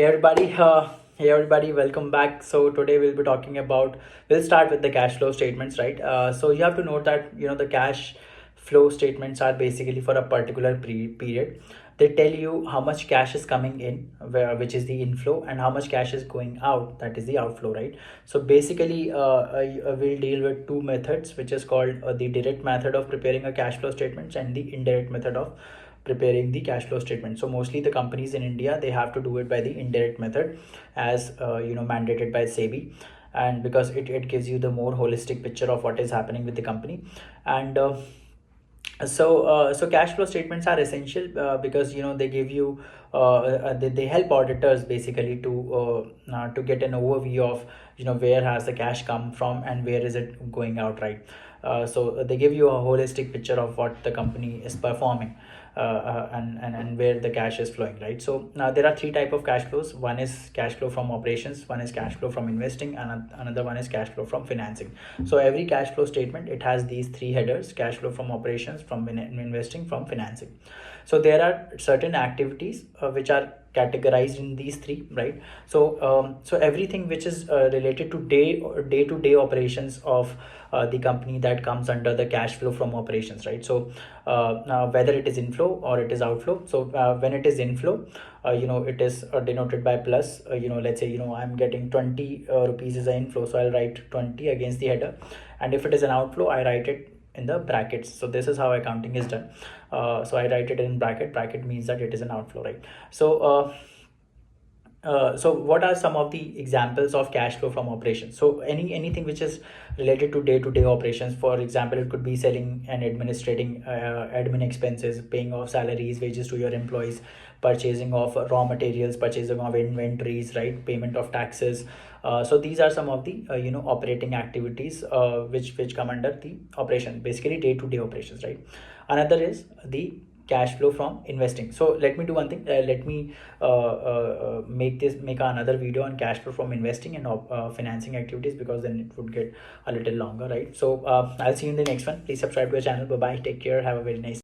Hey everybody, welcome back. So today we'll start with the cash flow statements, right? So you have to note that the cash flow statements are basically for a particular period. They tell you how much cash is coming in, which is the inflow, and how much cash is going out, that is the outflow, right? So basically, we'll deal with two methods, which is called the direct method of preparing a cash flow statements and the indirect method of preparing the cash flow statement. So mostly the companies in India, they have to do it by the indirect method, as mandated by SEBI, and because it gives you the more holistic picture of what is happening with the company. And so cash flow statements are essential, because they give you they help auditors basically to get an overview of where has the cash come from and where is it going out, right? So they give you a holistic picture of what the company is performing, and where the cash is flowing, right? So now there are three type of cash flows. One is cash flow from operations, one is cash flow from investing, and another one is cash flow from financing. So every cash flow statement, it has these three headers: cash flow from operations, from investing, from financing. So there are certain activities which are categorized in these three, right? So everything which is related to day to day operations of the company, that comes under the cash flow from operations, right? So now whether it is inflow or it is outflow. So when it is inflow, it is denoted by plus. Let's say I'm getting 20 rupees as an inflow, so I'll write 20 against the header. And if it is an outflow, I write it in the brackets. So this is how accounting is done. So I write it in bracket means that it is an outflow, right? So what are some of the examples of cash flow from operations? So anything which is related to day-to-day operations. For example, it could be selling and administrating admin expenses, paying off salaries, wages to your employees, purchasing of raw materials, purchasing of inventories, right? Payment of taxes. So these are some of the operating activities which come under the operation, basically day-to-day operations, right? Another is the cash flow from investing. So let me do one thing. Let me make another video on cash flow from investing and financing activities, because then it would get a little longer, right? So I'll see you in the next one. Please subscribe to our channel. Bye bye, take care, have a very nice